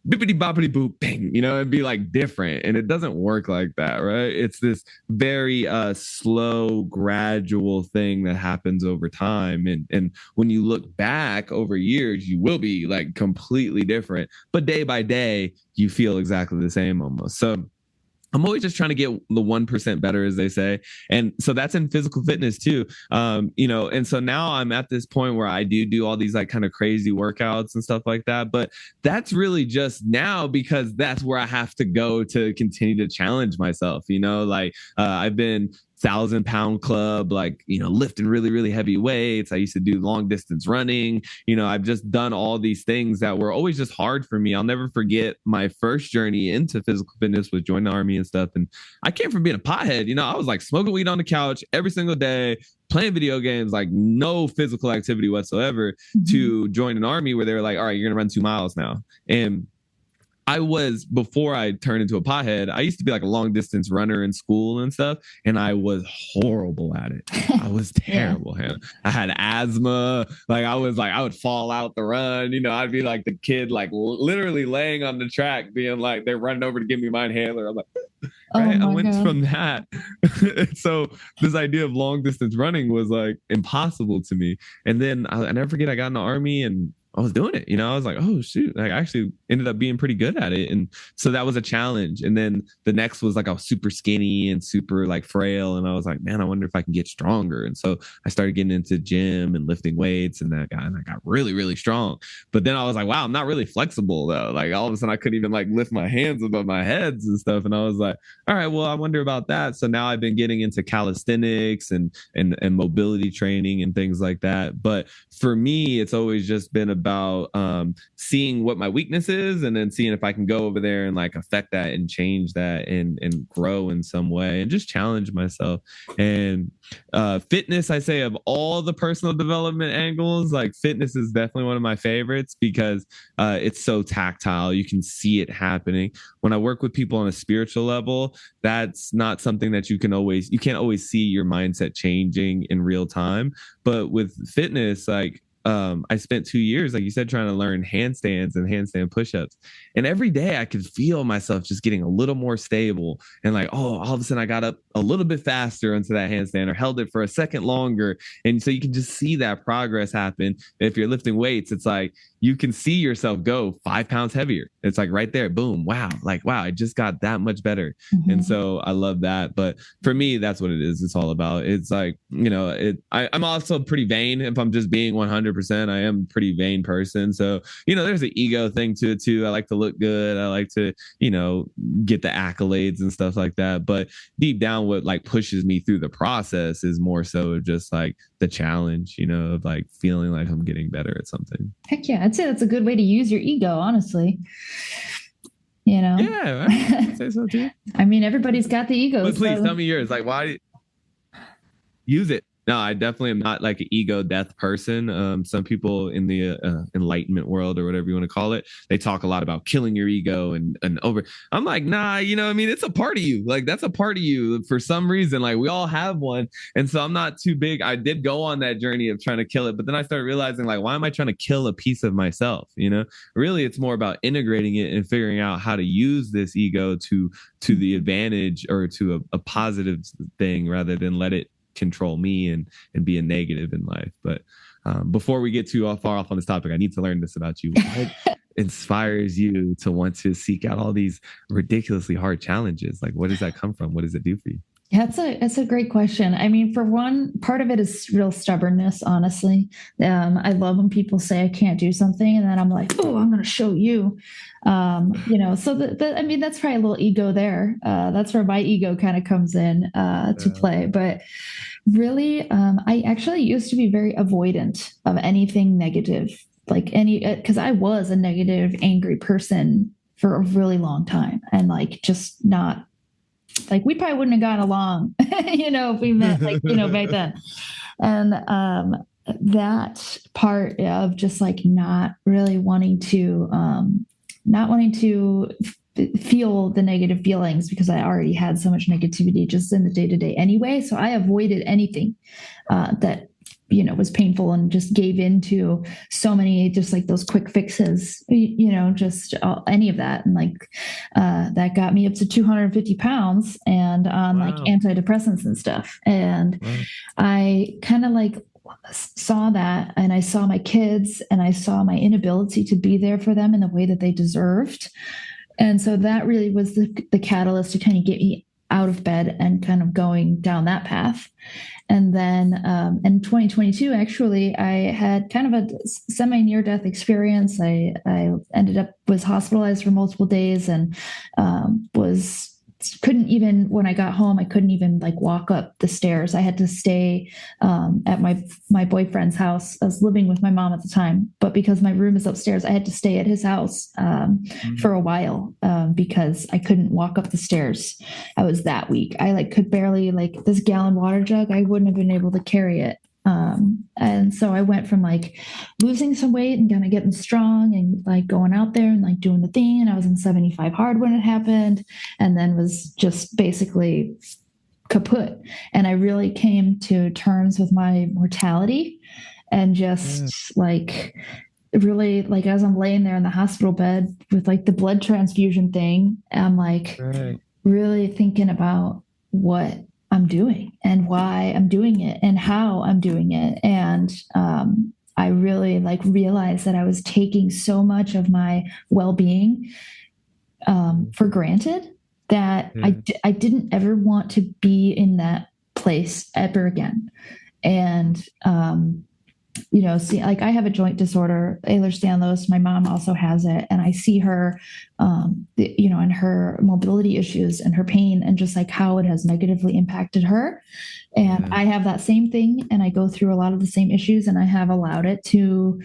bippity boppity boop bang, and be like different. And it doesn't work like that, right? It's this very slow, gradual thing that happens over time. And when you look back over years, you will be like completely different. But day by day, you feel exactly the same almost. So I'm always just trying to get the 1% better, as they say. And so that's in physical fitness too. And so now I'm at this point where I do all these like kind of crazy workouts and stuff like that. But that's really just now because that's where I have to go to continue to challenge myself. I've been 1,000 pound club, like, lifting really, really heavy weights. I used to do long distance running. I've just done all these things that were always just hard for me. I'll never forget my first journey into physical fitness was joining the army and stuff. And I came from being a pothead. I was like smoking weed on the couch every single day, playing video games, like no physical activity whatsoever, Mhm. to join an army where they were like, all right, you're going to run 2 miles now. And before I turned into a pothead, I used to be like a long distance runner in school and stuff, and I was horrible at it. I was Yeah. terrible, Hannah. I had asthma. Like I would fall out the run. I'd be like the kid, like literally laying on the track, being like, they're running over to give me my inhaler. I'm like, Oh right. I my went God. from that. So this idea of long distance running was like impossible to me. And then I never forget, I got in the army and I was doing it. I was like, oh shoot, like, I actually ended up being pretty good at it. And so that was a challenge. And then the next was like I was super skinny and super like frail. And I was like, man, I wonder if I can get stronger. And so I started getting into gym and lifting weights, and I got really, really strong. But then I was like, wow, I'm not really flexible though. Like all of a sudden I couldn't even like lift my hands above my heads and stuff. And I was like, all right, well, I wonder about that. So now I've been getting into calisthenics and mobility training and things like that. But for me, it's always just been about seeing what my weakness is, and then seeing if I can go over there and like affect that and change that and grow in some way and just challenge myself. And fitness, I say, of all the personal development angles, like fitness is definitely one of my favorites because it's so tactile. You can see it happening. When I work with people on a spiritual level, that's not something that you can't always see your mindset changing in real time. But with fitness, like I spent 2 years, like you said, trying to learn handstands and handstand push-ups. And every day I could feel myself just getting a little more stable. And like, oh, all of a sudden I got up a little bit faster into that handstand or held it for a second longer. And so you can just see that progress happen. If you're lifting weights, it's like you can see yourself go 5 pounds heavier. It's like right there, boom, wow, like, wow, I just got that much better. And Mhm. so I love that. But for me, that's what it is. It's all about. It's like, I'm also pretty vain. If I'm just being 100%, I am a pretty vain person. So, there's an ego thing to it too. I like to look good. I like to, get the accolades and stuff like that. But deep down, what like pushes me through the process is more so just like the challenge, of like feeling like I'm getting better at something. Heck yeah. I'd say that's a good way to use your ego, honestly. You know, Yeah, I'd say so too. I mean, everybody's got the ego. But please So tell me yours. Like, why use it? No, I definitely am not like an ego death person. Some people in the enlightenment world or whatever you want to call it, they talk a lot about killing your ego and over. I'm like, nah, you know, I mean, it's a part of you. Like that's a part of you for some reason. Like we all have one, and so I'm not too big. I did go on that journey of trying to kill it, but then I started realizing like, why am I trying to kill a piece of myself? You know, really, it's more about integrating it and figuring out how to use this ego to the advantage or to a positive thing rather than let it control me and be a negative in life. But before we get too far off on this topic, I need to learn this about you. What inspires you to want to seek out all these ridiculously hard challenges? Like, where does that come from? What does it do for you? Yeah, that's a great question. I mean, for one, part of it is real stubbornness, honestly. I love when people say I can't do something, and then I'm like, oh, I'm going to show you. So I mean, that's probably a little ego there. That's where my ego kind of comes in to play. But really, I actually used to be very avoidant of anything negative, like because I was a negative, angry person for a really long time, and like just not like we probably wouldn't have gotten along, if we met like, back then. And that part of just like not really wanting to, feel the negative feelings because I already had so much negativity just in the day to day anyway. So I avoided anything that was painful and just gave into so many, just like those quick fixes, just any of that. And like, that got me up to 250 pounds and on like antidepressants and stuff. And I kind of like saw that, and I saw my kids, and I saw my inability to be there for them in the way that they deserved. And so that really was the catalyst to kind of get me out of bed and kind of going down that path. And then in 2022, actually, I had kind of a semi-near-death experience. I was hospitalized for multiple days and couldn't even, when I got home, I couldn't even like walk up the stairs. I had to stay at my boyfriend's house. I was living with my mom at the time, but because my room is upstairs, I had to stay at his house for a while because I couldn't walk up the stairs. I was that weak. I like could barely, like this gallon water jug, I wouldn't have been able to carry it. And so I went from like losing some weight and kind of getting strong and like going out there and like doing the thing. And I was in 75 hard when it happened, and then was just basically kaput. And I really came to terms with my mortality and just like really like as I'm laying there in the hospital bed with like the blood transfusion thing, I'm like really thinking about what I'm doing and why I'm doing it and how I'm doing it. And I really like realized that I was taking so much of my well-being for granted that I didn't ever want to be in that place ever again. And see, like I have a joint disorder, Ehlers-Danlos. My mom also has it, and I see her, and her mobility issues and her pain, and just like how it has negatively impacted her. And I have that same thing, and I go through a lot of the same issues, and I have allowed it to,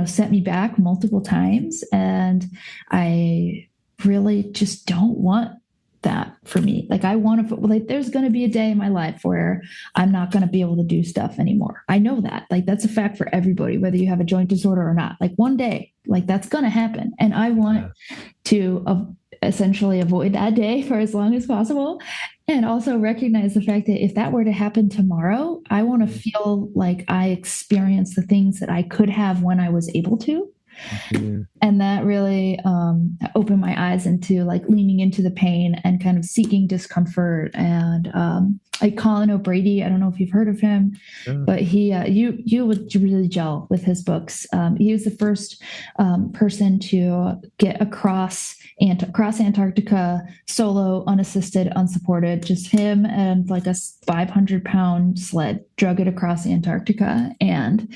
set me back multiple times, and I really just don't want that for me. Like I want to, like there's going to be a day in my life where I'm not going to be able to do stuff anymore. I know that. Like that's a fact for everybody, whether you have a joint disorder or not. Like one day, like that's going to happen. And I want to essentially avoid that day for as long as possible. And also recognize the fact that if that were to happen tomorrow, I want to feel like I experienced the things that I could have when I was able to. And that really opened my eyes into like leaning into the pain and kind of seeking discomfort. And like Colin O'Brady, I don't know if you've heard of him, but he you would really gel with his books. He was the first person to get across Antarctica solo, unassisted, unsupported, just him and like a 500-pound sled drug it across Antarctica. And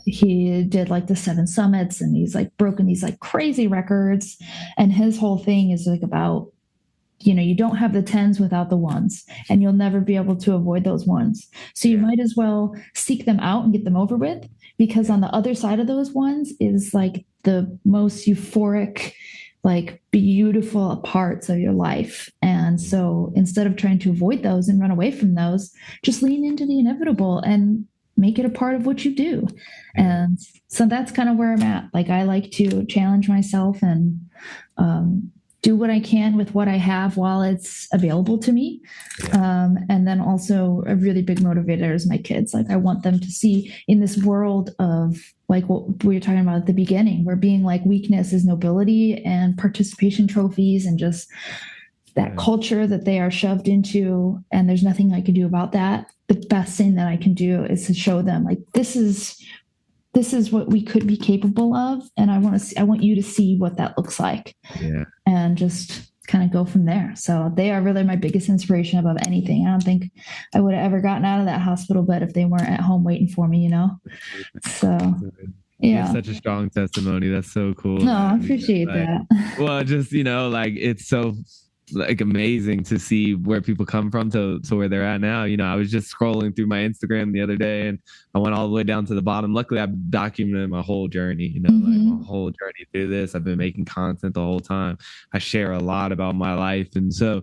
he did like the 7 summits, and he's like broken these like crazy records. And his whole thing is like about, you don't have the 10s without the 1s, and you'll never be able to avoid those 1s. So you might as well seek them out and get them over with, because on the other side of those 1s is like the most euphoric, like beautiful parts of your life. And so instead of trying to avoid those and run away from those, just lean into the inevitable and make it a part of what you do. And so that's kind of where I'm at. Like, I like to challenge myself and do what I can with what I have while it's available to me. And then also a really big motivator is my kids. Like, I want them to see in this world of like what we were talking about at the beginning, where being like weakness is nobility and participation trophies and just that culture that they are shoved into. And there's nothing I can do about that. The best thing that I can do is to show them like, this is what we could be capable of. And I want you to see what that looks like. And just kind of go from there. So they are really my biggest inspiration above anything. I don't think I would have ever gotten out of that hospital bed if they weren't at home waiting for me, So yeah, such a strong testimony. That's so cool. No, I appreciate that. Well, just, like, it's so like amazing to see where people come from to where they're at now. I was just scrolling through my Instagram the other day and I went all the way down to the bottom. Luckily, I've documented my whole journey, like my whole journey through this. I've been making content the whole time. I share a lot about my life. And so,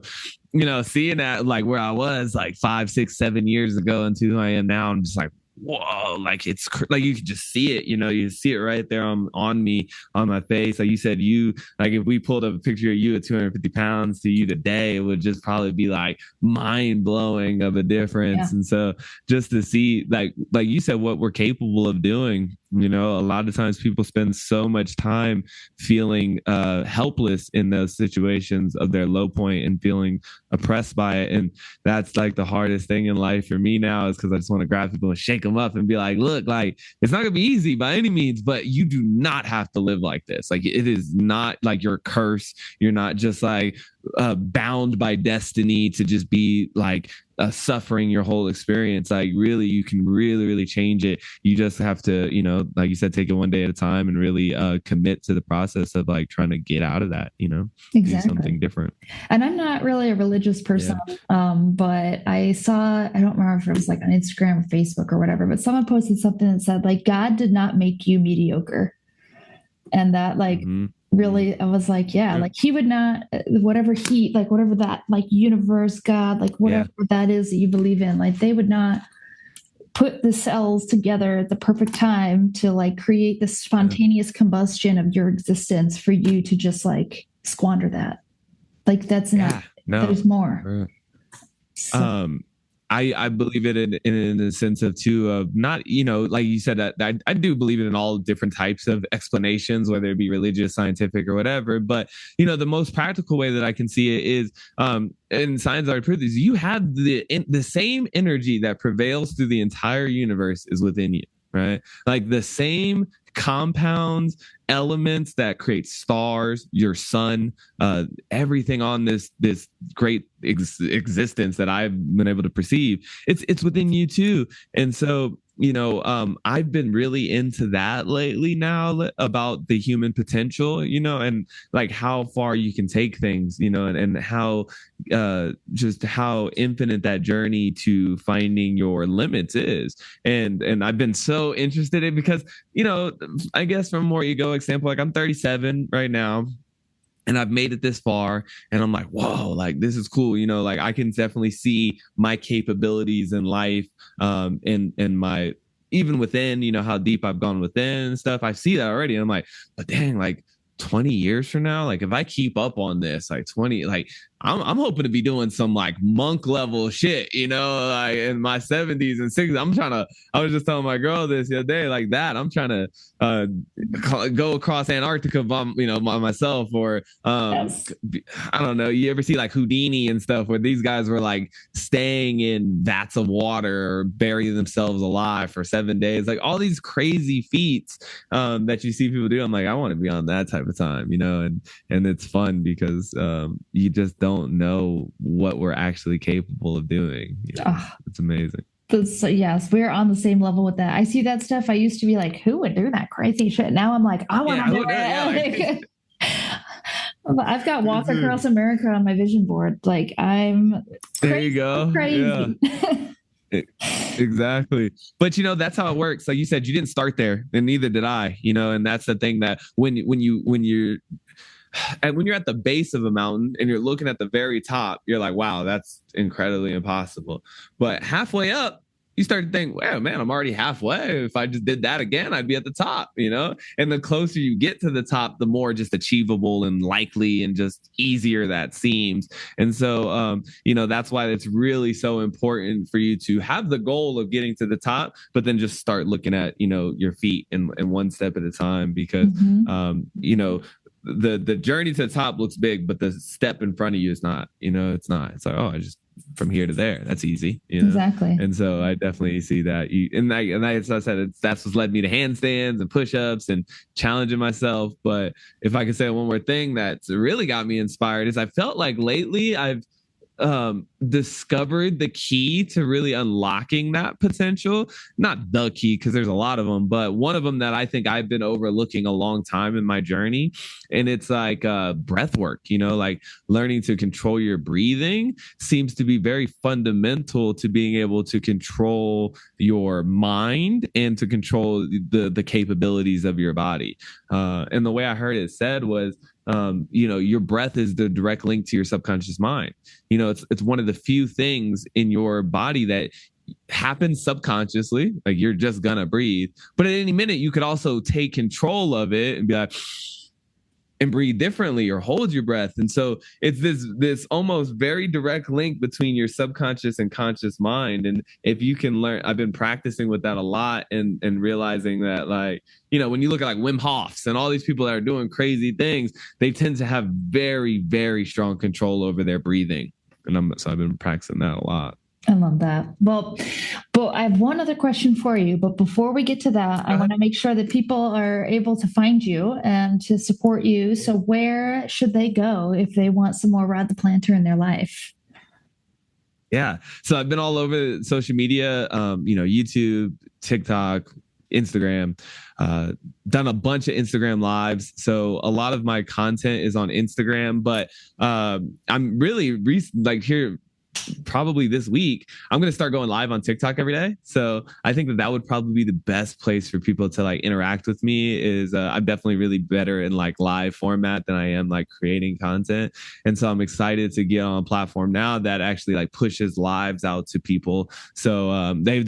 seeing that, like where I was like 5, 6, 7 years ago into who I am now, I'm just like, whoa, like it's like you can just see it, you see it right there on me, on my face. Like you said, like if we pulled up a picture of you at 250 pounds to you today, it would just probably be like mind blowing of a difference. And so just to see like you said, what we're capable of doing, a lot of times people spend so much time feeling helpless in those situations of their low point and feeling oppressed by it. And that's like the hardest thing in life for me now, is because I just want to grab people and shake them up and be like, look, like it's not gonna be easy by any means, but you do not have to live like this. Like, it is not like you're cursed. You're not just like bound by destiny to just be like suffering your whole experience. Like, really, you can really change it. You just have to, like you said, take it one day at a time and really commit to the process of like trying to get out of that, exactly. Do something different. And I'm not really a religious person, but I don't remember if it was like on Instagram or Facebook or whatever, but someone posted something that said like, God did not make you mediocre. And that like, really, I was like, like he would not, whatever that like universe, God, like whatever that is that you believe in, like they would not put the cells together at the perfect time to like create this spontaneous combustion of your existence for you to just like squander that. Like that's not, there's more. So. I believe it in the sense of too of not, like you said, that I do believe it in all different types of explanations, whether it be religious, scientific, or whatever. But the most practical way that I can see it is, and science already proved this, you have the same energy that prevails through the entire universe is within you, right? Like the same compounds, elements that create stars, your sun, everything on this great existence that I've been able to perceive, it's within you too. And so I've been really into that lately now, about the human potential, and like how far you can take things, and how just how infinite that journey to finding your limits is. And I've been so interested in, because I guess from more ego example, like I'm 37 right now, and I've made it this far, and I'm like, whoa, like this is cool. Like I can definitely see my capabilities in life, and my, even within, how deep I've gone within and stuff. I see that already. And I'm like, but dang, like 20 years from now, like if I keep up on this, like 20, like I'm hoping to be doing some like monk level shit, like in my 70s and 60s. I was just telling my girl this the other day, like that I'm trying to go across Antarctica by myself, or I don't know, you ever see like Houdini and stuff, where these guys were like staying in vats of water or burying themselves alive for 7 days, like all these crazy feats that you see people do. I'm like, I want to be on that type of time, and it's fun because you just don't know what we're actually capable of doing. It's amazing. So yes, we're on the same level with that. I see that stuff. I used to be like, who would do that crazy shit? Now I'm like, I want to do it. I've got Walk Across America on my vision board. Like I'm crazy. There you go. Crazy. Yeah. Exactly. But that's how it works. Like you said, you didn't start there, and neither did I, and that's the thing, that when you're and when you're at the base of a mountain and you're looking at the very top, you're like, wow, that's incredibly impossible. But halfway up, you start to think, wow, man, I'm already halfway. If I just did that again, I'd be at the top, you know? And the closer you get to the top, the more just achievable and likely and just easier that seems. And so, that's why it's really so important for you to have the goal of getting to the top, but then just start looking at, your feet and one step at a time, because, the journey to the top looks big, but the step in front of you is not, it's not. It's like, oh, I just from here to there. That's easy. Exactly. And so I definitely see that. As I said, that's what's led me to handstands and push-ups and challenging myself. But if I could say one more thing that's really got me inspired is I felt like lately I've discovered the key to really unlocking that potential. Not the key, because there's a lot of them, but one of them that I think I've been overlooking a long time in my journey. And it's like breath work, like learning to control your breathing seems to be very fundamental to being able to control your mind and to control the capabilities of your body. And the way I heard it said was, your breath is the direct link to your subconscious mind. It's one of the few things in your body that happens subconsciously, like you're just gonna breathe. But at any minute, you could also take control of it and be like, and breathe differently or hold your breath. And so it's this almost very direct link between your subconscious and conscious mind. And if you can learn, I've been practicing with that a lot and realizing that, like, when you look at like Wim Hofs and all these people that are doing crazy things, they tend to have very, very strong control over their breathing. And so I've been practicing that a lot. I love that. Well, I have one other question for you. But before we get to that, I want to make sure that people are able to find you and to support you. So where should they go if they want some more Rod the Planter in their life? Yeah. So I've been all over social media, YouTube, TikTok, Instagram, done a bunch of Instagram lives. So a lot of my content is on Instagram, but I'm really here probably this week, I'm going to start going live on TikTok every day. So I think that would probably be the best place for people to like interact with me. Is I'm definitely really better in like live format than I am like creating content. And so I'm excited to get on a platform now that actually like pushes lives out to people. So they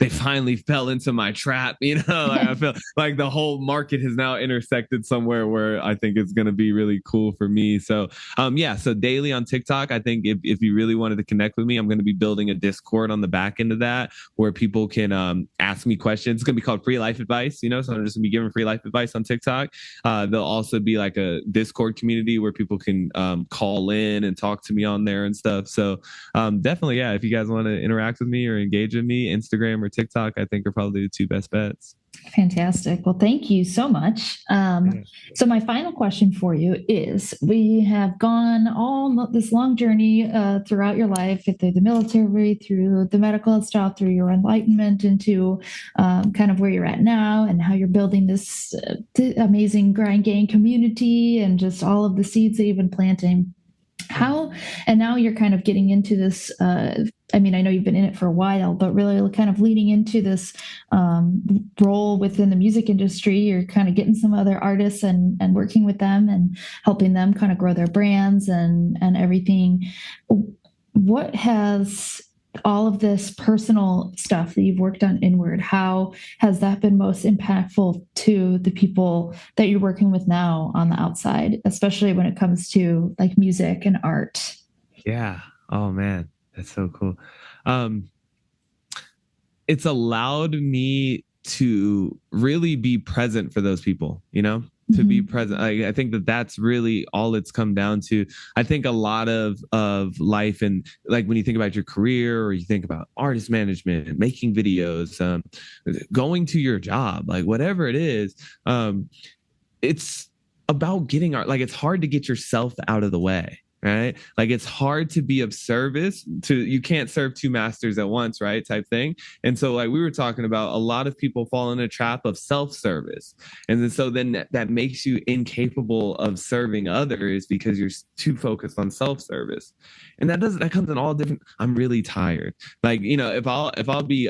finally fell into my trap, like I feel like the whole market has now intersected somewhere where I think it's going to be really cool for me. So so daily on TikTok, I think if you really wanted to connect with me, I'm going to be building a Discord on the back end of that where people can ask me questions. It's going to be called Free Life Advice, so I'm just going to be giving free life advice on TikTok. There'll also be like a Discord community where people can call in and talk to me on there and stuff. So definitely, yeah, if you guys want to interact with me or engage with me, Instagram or TikTok, I think are probably the two best bets. Fantastic. Well, thank you so much. So my final question for you is, we have gone all this long journey throughout your life, through the military, through the medical stuff, through your enlightenment into kind of where you're at now and how you're building this amazing grind gang community and just all of the seeds that you've been planting. And now you're kind of getting into this, I know you've been in it for a while, but really kind of leading into this role within the music industry. You're kind of getting some other artists and working with them and helping them kind of grow their brands and everything. What has all of this personal stuff that you've worked on inward, how has that been most impactful to the people that you're working with now on the outside, especially when it comes to like music and art? Yeah. Oh man, that's so cool. It's allowed me to really be present for those people, to be present. I think that that's really all it's come down to. I think a lot of life, and like when you think about your career or you think about artist management, making videos, going to your job, like whatever it is, it's about getting art. Like it's hard to get yourself out of the way. Right? Like it's hard to be of service you can't serve two masters at once, right? Type thing. And so like we were talking about, a lot of people fall in a trap of self-service. And so then that makes you incapable of serving others because you're too focused on self-service. And that comes in all different, I'm really tired. Like, if I'll be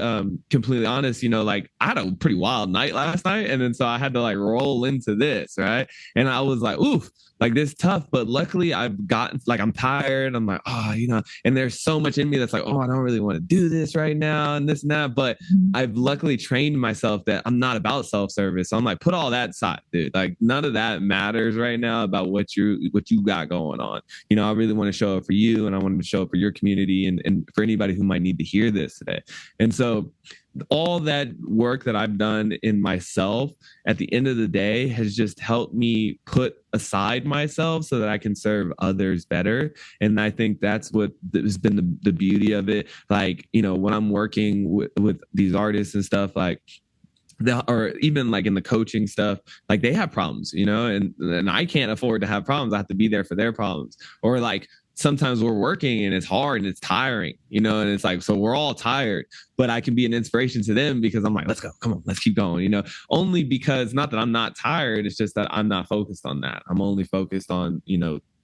completely honest, like I had a pretty wild night last night. And then so I had to like roll into this, right? And I was like, oof, like this tough, but luckily I've gotten like, I'm tired. I'm like, oh, and there's so much in me that's like, oh, I don't really want to do this right now and this and that. But I've luckily trained myself that I'm not about self-service. So I'm like, put all that aside, dude. Like none of that matters right now about what you got going on. I really want to show up for you, and I want to show up for your community and for anybody who might need to hear this today. And so all that work that I've done in myself at the end of the day has just helped me put aside myself so that I can serve others better. And I think that's what has been the beauty of it. Like, when I'm working with these artists and stuff, like, or even like in the coaching stuff, like they have problems, and I can't afford to have problems. I have to be there for their problems. Or like sometimes we're working and it's hard and it's tiring, and it's like, so we're all tired, but I can be an inspiration to them because I'm like, let's go, come on, let's keep going, only because not that I'm not tired. It's just that I'm not focused on that. I'm only focused on,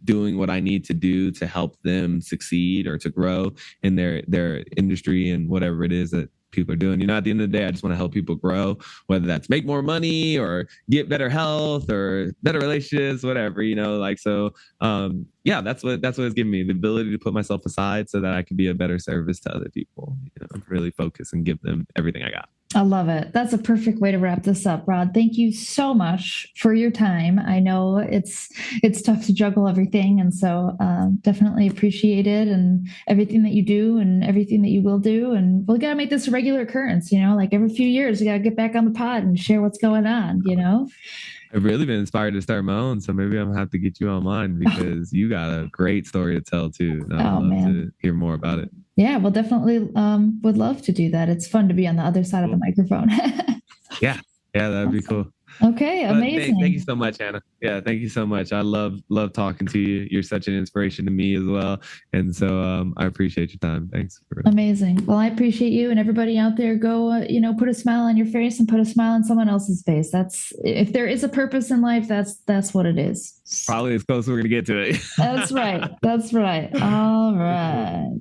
doing what I need to do to help them succeed or to grow in their industry and whatever it is that people are doing. At the end of the day, I just want to help people grow, whether that's make more money or get better health or better relationships, whatever, yeah, that's what it's given me, the ability to put myself aside so that I can be a better service to other people, really focus and give them everything I got. I love it. That's a perfect way to wrap this up, Rod. Thank you so much for your time. I know it's tough to juggle everything, and so definitely appreciate it and everything that you do and everything that you will do. And we got to make this a regular occurrence. Like every few years, we got to get back on the pod and share what's going on. I've really been inspired to start my own, so maybe I'm gonna have to get you on mine because you got a great story to tell too. And I'd love to hear more about it. Yeah, well, definitely would love to do that. It's fun to be on the other side of the microphone. Yeah, that'd be cool. Okay, amazing. Thank you so much, Hannah. Yeah, thank you so much. I love talking to you. You're such an inspiration to me as well. And so I appreciate your time. Thanks. Amazing. Well, I appreciate you, and everybody out there, go, put a smile on your face and put a smile on someone else's face. That's, if there is a purpose in life, that's what it is. Probably as close as we're going to get to it. That's right. All right.